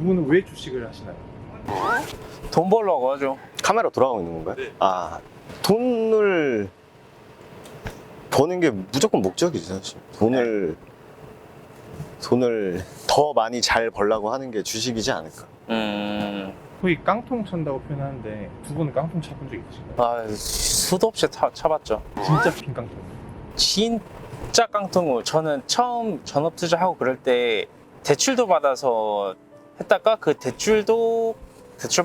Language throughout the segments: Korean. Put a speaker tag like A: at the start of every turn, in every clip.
A: 분은 왜 주식을 하시나요?
B: 돈 벌려고 하죠.
C: 카메라 돌아가고 있는 건가요?
A: 네.
C: 아, 돈을 버는 게 무조건 목적이지 사실. 돈을 더 많이 잘 벌라고 하는 게 주식이지 않을까.
A: 거의 깡통 찬다고 표현하는데 두 분은 깡통 차본 적 있으신가요?
B: 아, 수도 없이 차봤죠.
A: 진짜 빈 깡통.
B: 진짜 깡통을 저는 처음 전업 투자하고 그럴 때 대출도 받아서 했다가 그 대출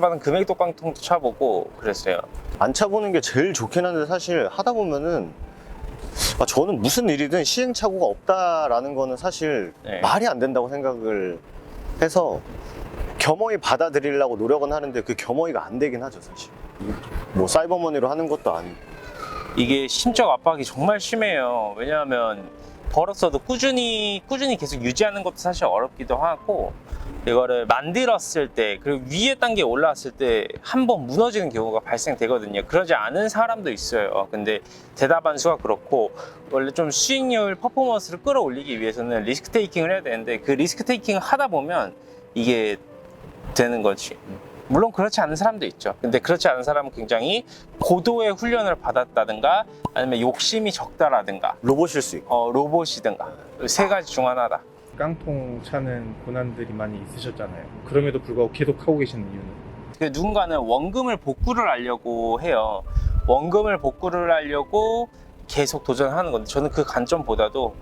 B: 받은 금액도 깡통도 차보고 그랬어요.
C: 안 차보는 게 제일 좋긴 한데 사실 하다 보면은 저는 무슨 일이든 시행착오가 없다라는 거는 사실
B: 네.
C: 말이 안 된다고 생각을 해서 겸허히 받아들이려고 노력은 하는데 그 겸허히가 안 되긴 하죠 사실. 뭐 사이버머니로 하는 것도 아니고.
B: 이게 심적 압박이 정말 심해요. 왜냐하면 벌었어도 꾸준히 계속 유지하는 것도 사실 어렵기도 하고, 이거를 만들었을 때 그리고 위에 단계에 올라왔을 때 한 번 무너지는 경우가 발생되거든요. 그러지 않은 사람도 있어요. 근데 대다반수가 그렇고, 원래 좀 수익률 퍼포먼스를 끌어올리기 위해서는 리스크 테이킹을 해야 되는데 그 리스크 테이킹을 하다 보면 이게 되는 거지. 물론 그렇지 않은 사람도 있죠. 근데 그렇지 않은 사람은 굉장히 고도의 훈련을 받았다든가 아니면 욕심이 적다라든가
C: 로봇일 수 있고.
B: 로봇이든가 세 가지 중 하나다.
A: 깡통 차는 고난들이 많이 있으셨잖아요. 그럼에도 불구하고 계속 하고 계시는 이유는?
B: 그 누군가는 원금을 복구를 하려고 해요. 원금을 복구를 하려고 계속 도전하는 건데 저는 그 관점보다도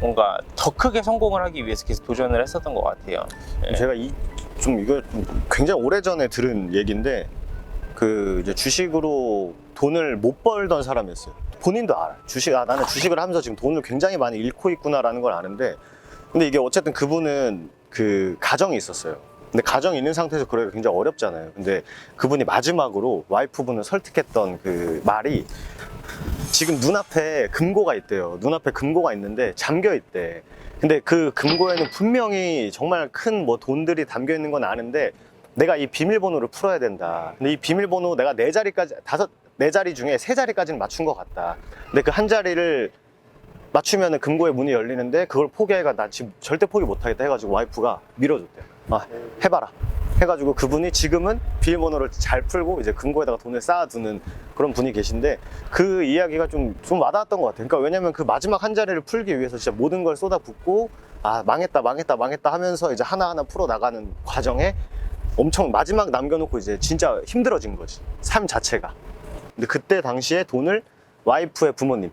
B: 뭔가 더 크게 성공을 하기 위해서 계속 도전을 했었던 것 같아요. 네.
C: 제가 이거 굉장히 오래전에 들은 얘기인데 그 이제 주식으로 돈을 못 벌던 사람이었어요. 본인도 알아. 나는 주식을 하면서 지금 돈을 굉장히 많이 잃고 있구나라는 걸 아는데, 근데 이게 어쨌든 그분은 그 가정이 있었어요. 근데 가정이 있는 상태에서 그러기가 굉장히 어렵잖아요. 근데 그분이 마지막으로 와이프분을 설득했던 그 말이, 지금 눈앞에 금고가 있대요. 눈앞에 금고가 있는데 잠겨 있대. 근데 그 금고에는 분명히 정말 큰 뭐 돈들이 담겨 있는 건 아는데 내가 이 비밀번호를 풀어야 된다. 근데 이 비밀번호 내가 네 자리 중에 세 자리까지는 맞춘 것 같다. 근데 그 한 자리를 맞추면은 금고의 문이 열리는데 그걸 포기해가 나 지금 절대 포기 못하겠다 해가지고 와이프가 밀어줬대요. 해봐라. 해가지고 그분이 지금은 비밀번호를 잘 풀고 이제 금고에다가 돈을 쌓아두는 그런 분이 계신데, 그 이야기가 좀 와닿았던 것 같아요. 그러니까 왜냐면 그 마지막 한 자리를 풀기 위해서 진짜 모든 걸 쏟아붓고 망했다 하면서 이제 하나하나 풀어나가는 과정에 엄청 마지막 남겨놓고 이제 진짜 힘들어진 거지, 삶 자체가. 근데 그때 당시에 돈을 와이프의 부모님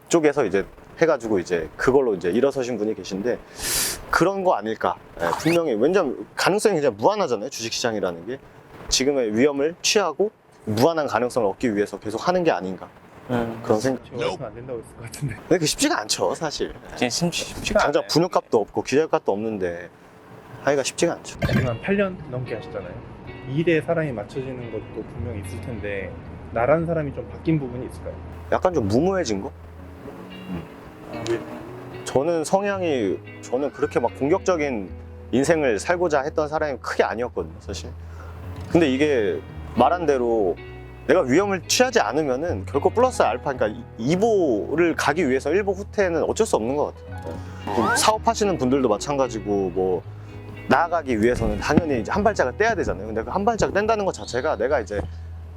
C: 쪽에서 이제 해가지고 이제 그걸로 이제 일어서신 분이 계신데, 그런 거 아닐까. 분명히. 왜냐면 가능성이 굉장히 무한하잖아요, 주식시장이라는 게. 지금의 위험을 취하고 무한한 가능성을 얻기 위해서 계속 하는 게 아닌가, 그런 생각.
A: 제 와이프는 안 된다고 했을 것 같은데.
C: 근데 그 쉽지가 않죠 사실.
B: 쉽지가
C: 당장
B: 않아요.
C: 분유값도 없고 기저값도 없는데 하기가 쉽지가 않죠.
A: 지금 한 8년 넘게 하시잖아요. 일에 사람이 맞춰지는 것도 분명히 있을 텐데 나라는 사람이 좀 바뀐 부분이 있을까요?
C: 약간 좀 무모해진 거? 저는 저는 그렇게 막 공격적인 인생을 살고자 했던 사람이 크게 아니었거든요 사실. 근데 이게 말한 대로 내가 위험을 취하지 않으면은 결코 플러스 알파, 그러니까 2보를 가기 위해서 1보 후퇴는 어쩔 수 없는 것 같아요. 사업하시는 분들도 마찬가지고 뭐 나아가기 위해서는 당연히 이제 한 발짝을 떼야 되잖아요. 근데 그 한 발짝 뗀다는 것 자체가 내가 이제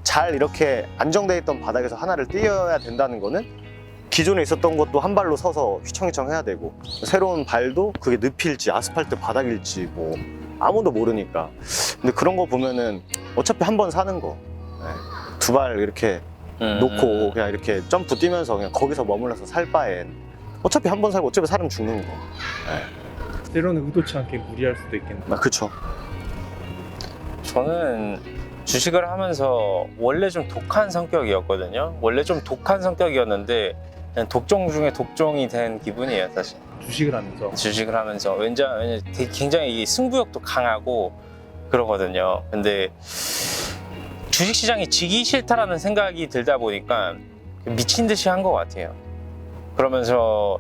C: 잘 이렇게 안정돼 있던 바닥에서 하나를 띄어야 된다는 거는 기존에 있었던 것도 한 발로 서서 휘청휘청 해야 되고, 새로운 발도 그게 늪일지 아스팔트 바닥일지 뭐 아무도 모르니까. 근데 그런 거 보면은 어차피 한 번 사는 거, 두 발 이렇게 놓고 그냥 이렇게 점프 뛰면서 그냥 거기서 머물러서 살 바엔 어차피 한 번 살고 어차피 사람 죽는 거.
A: 때로는 의도치 않게 무리할 수도 있겠네요.
C: 그쵸.
B: 저는 주식을 하면서 원래 좀 독한 성격이었거든요. 원래 좀 독한 성격이었는데 그냥 독종 중에 독종이 된 기분이에요 사실.
A: 주식을 하면서.
B: 주식을 하면서 왜냐면 굉장히 승부욕도 강하고 그러거든요. 근데 주식시장이 지기 싫다라는 생각이 들다 보니까 미친 듯이 한 것 같아요. 그러면서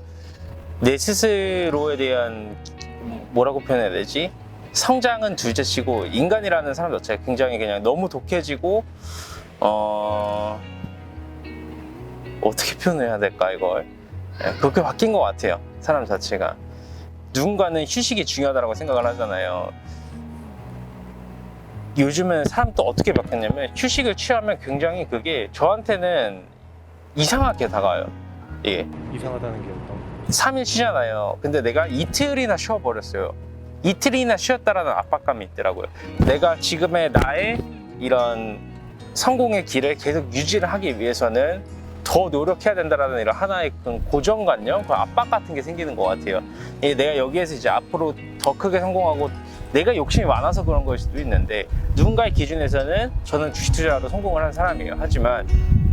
B: 내 스스로에 대한 뭐라고 표현해야 되지? 성장은 둘째치고 인간이라는 사람 자체가 굉장히 그냥 너무 독해지고 어떻게 표현해야 될까 이걸. 그렇게 바뀐 것 같아요 사람 자체가. 누군가는 휴식이 중요하다고 생각을 하잖아요. 요즘은 사람 또 어떻게 바뀌었냐면 휴식을 취하면 굉장히 그게 저한테는 이상하게 다가와요. 이게
A: 이상하다는 게 어떤
B: 3일 쉬잖아요. 근데 내가 이틀이나 쉬어버렸어요. 이틀이나 쉬었다라는 압박감이 있더라고요. 내가 지금의 나의 이런 성공의 길을 계속 유지를 하기 위해서는 더 노력해야 된다라는 이런 하나의 그런 고정관념, 그런 압박 같은 게 생기는 것 같아요. 이게 내가 여기에서 이제 앞으로 더 크게 성공하고 내가 욕심이 많아서 그런 걸 수도 있는데 누군가의 기준에서는 저는 주식 투자로 성공을 한 사람이에요. 하지만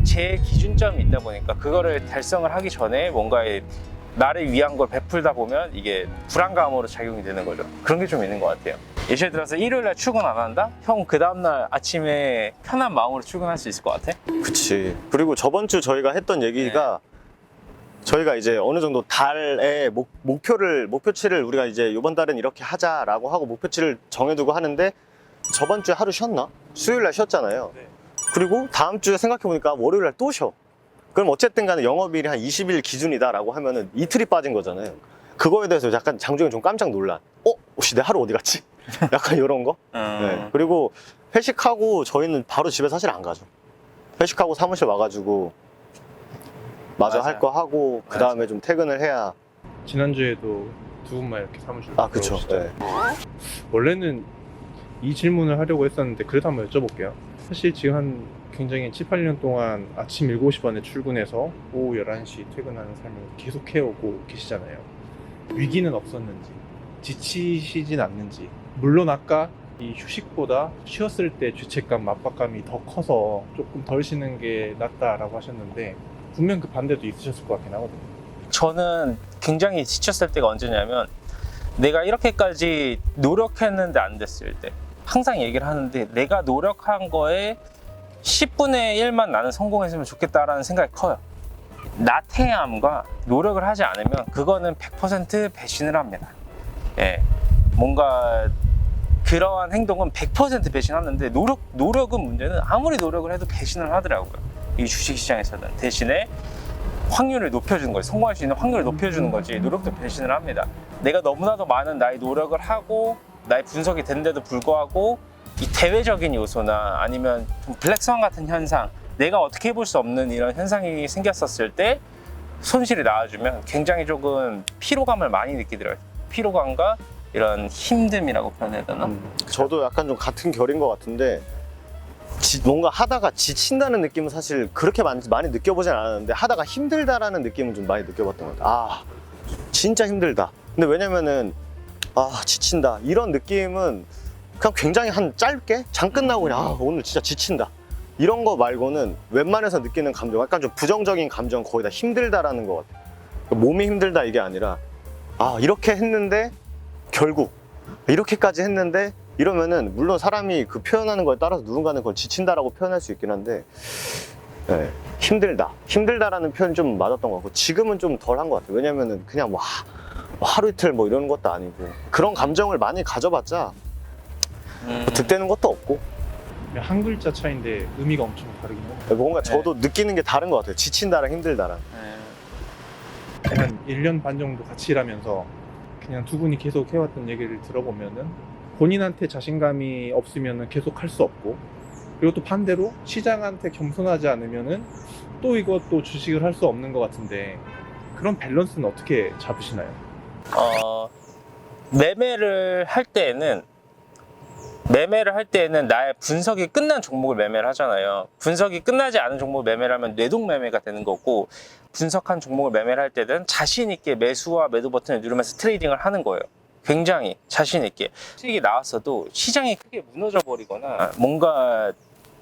B: 제 기준점이 있다 보니까 그거를 달성을 하기 전에 뭔가의 나를 위한 걸 베풀다 보면 이게 불안감으로 작용이 되는 거죠. 그런 게 좀 있는 것 같아요. 예를 들어서 일요일날 출근 안 한다? 형 그 다음날 아침에 편한 마음으로 출근할 수 있을 것 같아?
C: 그치. 그리고 저번 주 저희가 했던 얘기가 저희가 이제 어느 정도 달에 목표치를 우리가 이제 이번 달은 이렇게 하자라고 하고 목표치를 정해두고 하는데 저번 주에 하루 쉬었나? 수요일 날 쉬었잖아요.
A: 네.
C: 그리고 다음 주에 생각해보니까 월요일 날 또 쉬어. 그럼 어쨌든 간에 영업일이 한 20일 기준이다라고 하면은 이틀이 빠진 거잖아요. 그거에 대해서 약간 장중에 좀 깜짝 놀란. 혹시 내 하루 어디 갔지? 약간 이런 거. 네. 그리고 회식하고 저희는 바로 집에 사실 안 가죠. 회식하고 사무실 와가지고 마저
B: 맞아요.
C: 할 거 하고 그 다음에 좀 퇴근을 해야.
A: 지난주에도 두 분만 이렇게 사무실로
C: 아, 그쵸.
A: 들어오시잖아요.
C: 네.
A: 원래는 이 질문을 하려고 했었는데 그래도 한번 여쭤볼게요. 사실 지금 한 굉장히 7, 8년 동안 아침 7시 반에 출근해서 오후 11시 퇴근하는 삶을 계속 해오고 계시잖아요. 위기는 없었는지, 지치시진 않는지. 물론 아까 이 휴식보다 쉬었을 때 죄책감, 압박감이 더 커서 조금 덜 쉬는 게 낫다라고 하셨는데 분명 그 반대도 있으셨을 것 같긴 하거든요.
B: 저는 굉장히 지쳤을 때가 언제냐면 내가 이렇게까지 노력했는데 안 됐을 때 항상 얘기를 하는데 내가 노력한 거에 10분의 1만 나는 성공했으면 좋겠다라는 생각이 커요. 나태함과 노력을 하지 않으면 그거는 100% 배신을 합니다. 예, 뭔가 그러한 행동은 100% 배신하는데 노력은 문제는 아무리 노력을 해도 배신을 하더라고요. 이 주식시장에서는 대신에 확률을 높여주는 거지. 성공할 수 있는 확률을 높여주는 거지. 노력도 배신을 합니다. 내가 너무나도 많은 나의 노력을 하고 나의 분석이 됐는데도 불구하고 이 대외적인 요소나 아니면 좀 블랙스완 같은 현상, 내가 어떻게 해볼 수 없는 이런 현상이 생겼었을 때 손실이 나와주면 굉장히 조금 피로감을 많이 느끼더라고요. 피로감과 이런 힘듦이라고 표현해야 되나?
C: 저도 약간 좀 같은 결인 것 같은데 뭔가 하다가 지친다는 느낌은 사실 그렇게 많이 느껴보진 않았는데 하다가 힘들다라는 느낌은 좀 많이 느껴봤던 것 같아요. 아, 진짜 힘들다. 근데 왜냐면은 지친다 이런 느낌은 그냥 굉장히 한 짧게 장 끝나고 그냥 오늘 진짜 지친다 이런 거 말고는 웬만해서 느끼는 감정, 약간 좀 부정적인 감정, 거의 다 힘들다라는 것 같아요. 몸이 힘들다 이게 아니라 이렇게 했는데 결국 이렇게까지 했는데 이러면은 물론 사람이 그 표현하는 거에 따라서 누군가는 그걸 지친다라고 표현할 수 있긴 한데 힘들다라는 표현이 좀 맞았던 것 같고 지금은 좀 덜한 것 같아요. 왜냐면은 그냥 뭐 하루 이틀 뭐 이러는 것도 아니고 그런 감정을 많이 가져봤자 득되는 것도 없고
A: 한 글자 차이인데 의미가 엄청 다르긴 해요.
C: 뭔가 저도 느끼는 게 다른 것 같아요. 지친다랑 힘들다랑.
A: 한 1년 반 정도 같이 일하면서 그냥 두 분이 계속 해왔던 얘기를 들어보면은 본인한테 자신감이 없으면은 계속 할 수 없고 그리고 또 반대로 시장한테 겸손하지 않으면은 또 이것도 주식을 할 수 없는 것 같은데 그런 밸런스는 어떻게 잡으시나요?
B: 매매를 할 때에는 나의 분석이 끝난 종목을 매매를 하잖아요. 분석이 끝나지 않은 종목을 매매를 하면 뇌동 매매가 되는 거고 분석한 종목을 매매를 할 때는 자신 있게 매수와 매도 버튼을 누르면서 트레이딩을 하는 거예요. 굉장히 자신 있게. 수익이 나왔어도 시장이 크게 무너져 버리거나 뭔가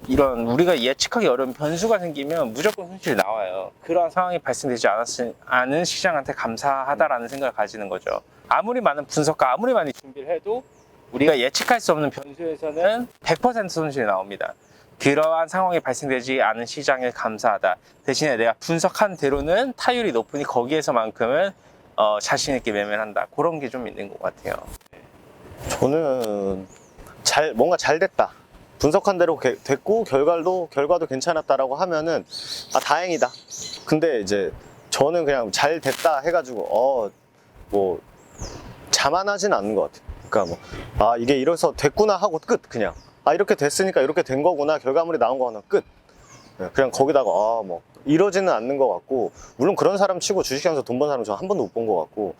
B: 이런 우리가 예측하기 어려운 변수가 생기면 무조건 손실이 나와요. 그러한 상황이 발생되지 않은 시장한테 감사하다라는 생각을 가지는 거죠. 아무리 많은 분석과 아무리 많이 준비를 해도 우리가 예측할 수 없는 변수에서는 100% 손실이 나옵니다. 그러한 상황이 발생되지 않은 시장에 감사하다. 대신에 내가 분석한 대로는 타율이 높으니 거기에서만큼은 자신 있게 매매를 한다. 그런 게 좀 있는 것 같아요.
C: 저는 뭔가 잘 됐다. 분석한 대로 됐고 결과도 괜찮았다라고 하면은 다행이다. 근데 이제 저는 그냥 잘 됐다 해가지고 뭐 자만하진 않는 것 같아요. 그러니까 이게 이래서 됐구나 하고 끝 그냥. 아 이렇게 됐으니까 이렇게 된 거구나, 결과물이 나온 거구나, 끝. 네, 그냥 거기다가 뭐 이러지는 않는 것 같고, 물론 그런 사람 치고 주식하면서 돈 번 사람 저 한 번도 못 본 것 같고,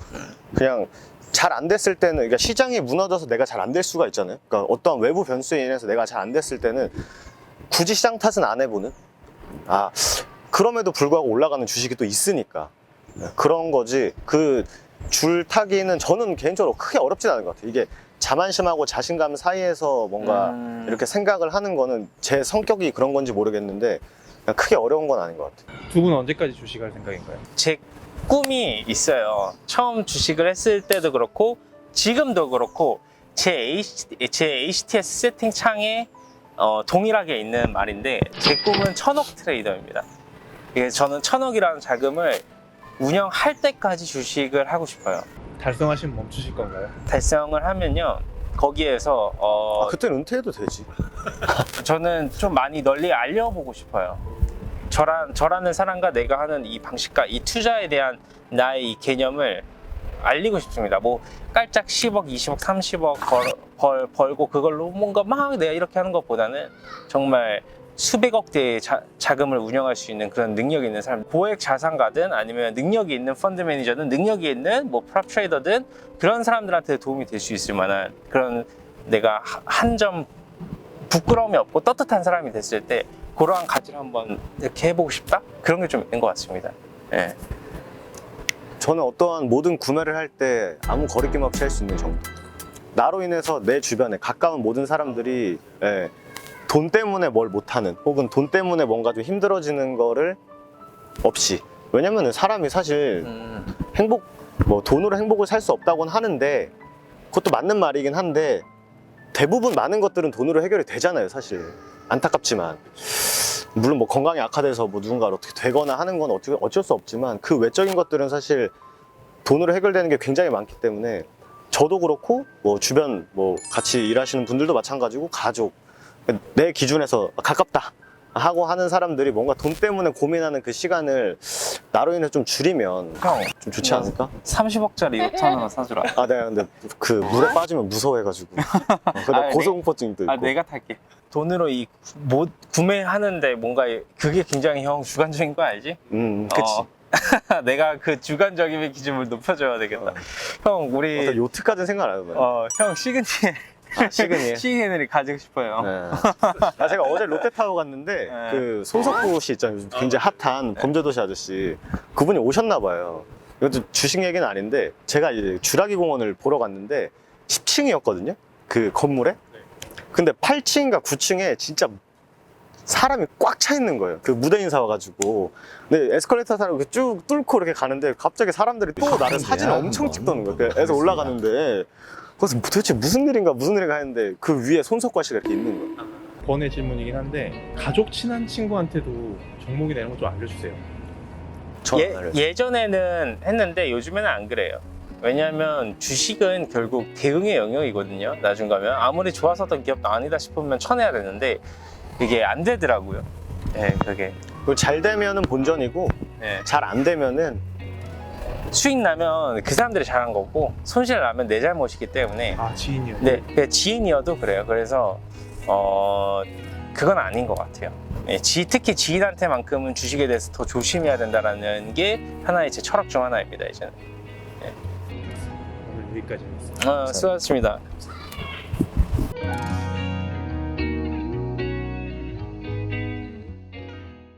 C: 그냥 잘 안 됐을 때는, 그러니까 시장이 무너져서 내가 잘 안 될 수가 있잖아요. 그러니까 어떠한 외부 변수에 인해서 내가 잘 안 됐을 때는 굳이 시장 탓은 안 해보는, 그럼에도 불구하고 올라가는 주식이 또 있으니까 그런 거지. 그 줄 타기는 저는 개인적으로 크게 어렵진 않은 것 같아요. 이게 자만심하고 자신감 사이에서 뭔가 이렇게 생각을 하는 거는 제 성격이 그런 건지 모르겠는데 그냥 크게 어려운 건 아닌 것 같아요.
A: 두 분은 언제까지 주식할 생각인가요?
B: 제 꿈이 있어요. 처음 주식을 했을 때도 그렇고 지금도 그렇고 제 HTS 세팅창에 동일하게 있는 말인데, 제 꿈은 1000억 트레이더입니다. 이게 저는 1000억이라는 자금을 운영할 때까지 주식을 하고 싶어요.
A: 달성하시면 멈추실 건가요?
B: 달성을 하면요, 거기에서
C: 그때는 은퇴해도 되지.
B: 저는 좀 많이 널리 알려보고 싶어요. 저라는 사람과 내가 하는 이 방식과 이 투자에 대한 나의 이 개념을 알리고 싶습니다. 뭐 깔짝 10억, 20억, 30억 벌고 그걸로 뭔가 막 내가 이렇게 하는 것보다는 정말 수백억 대의 자금을 운영할 수 있는 그런 능력이 있는 사람, 고액 자산가든 아니면 능력이 있는 펀드 매니저든 능력이 있는 뭐 프랍 트레이더든 그런 사람들한테 도움이 될 수 있을 만한 그런, 내가 한 점 부끄러움이 없고 떳떳한 사람이 됐을 때 그러한 가치를 한번 이렇게 해보고 싶다? 그런 게 좀 있는 것 같습니다. 예.
C: 저는 어떠한 모든 구매를 할 때 아무 거리낌 없이 할 수 있는 정도. 나로 인해서 내 주변에 가까운 모든 사람들이 돈 때문에 뭘 못하는, 혹은 돈 때문에 뭔가 좀 힘들어지는 거를 없이. 왜냐면 사람이 사실 돈으로 행복을 살 수 없다고는 하는데, 그것도 맞는 말이긴 한데, 대부분 많은 것들은 돈으로 해결이 되잖아요, 사실. 안타깝지만. 물론 뭐 건강이 악화돼서 뭐 누군가를 어떻게 되거나 하는 건 어쩔 수 없지만, 그 외적인 것들은 사실 돈으로 해결되는 게 굉장히 많기 때문에, 저도 그렇고 뭐 주변 뭐 같이 일하시는 분들도 마찬가지고, 가족, 내 기준에서 가깝다 하고 하는 사람들이 뭔가 돈 때문에 고민하는 그 시간을 나로 인해 좀 줄이면 좀 좋지 않을까?
B: 30억짜리 요트 하나 사주라.
C: 내가 근데 그 물에 빠지면 무서워해가지고. 그러다 고소공포증도 있고.
B: 내가 탈게. 돈으로 구매하는데 뭔가 그게 굉장히 형 주관적인 거 알지?
C: 그치.
B: 내가 그 주관적인 기준을 높여줘야 되겠다. 형, 우리
C: 어떤 요트까지는 생각 안 해봐요.
B: 형 시그니엘
C: 시그니엘.
B: 시그니엘을 가지고 싶어요.
C: 네. 제가 어제 롯데타워 갔는데
B: 네.
C: 그 손석구 씨 있잖아요. 요즘 굉장히 핫한 범죄도시 아저씨. 그분이 오셨나 봐요. 이것도 주식 얘기는 아닌데, 제가 이제 주라기 공원을 보러 갔는데 10층이었거든요. 그 건물에. 근데 8층인가 9층에 진짜 사람이 꽉 차 있는 거예요. 그 무대 인사 와가지고. 근데 에스컬레이터 타고 이렇게 쭉 뚫고 이렇게 가는데 갑자기 사람들이 또 나를 사진을 엄청 찍더는 거예요. 그래서 올라가는데 그래서 도대체 무슨 일인가 했는데 그 위에 손석구 씨가 이렇게 있는 거예요.
A: 번의 질문이긴 한데, 가족 친한 친구한테도 종목이나 이런 거 좀 알려주세요.
B: 예전에는 했는데 요즘에는 안 그래요. 왜냐하면 주식은 결국 대응의 영역이거든요. 나중 가면 아무리 좋아서던 기업도 아니다 싶으면 쳐내야 되는데 이게 안 되더라고요. 네, 그게.
C: 잘 되면은 본전이고,
B: 네.
C: 잘 안 되면은
B: 수익 나면 그 사람들이 잘한 거고, 손실 나면 내 잘못이기 때문에.
A: 지인이요?
B: 네, 지인이어도 그래요. 그래서 그건 아닌 것 같아요. 네, 특히 지인한테만큼은 주식에 대해서 더 조심해야 된다는 게 하나의 제 철학 중 하나입니다. 이제는.
A: 오늘 여기까지 하겠습니다.
B: 수고하셨습니다.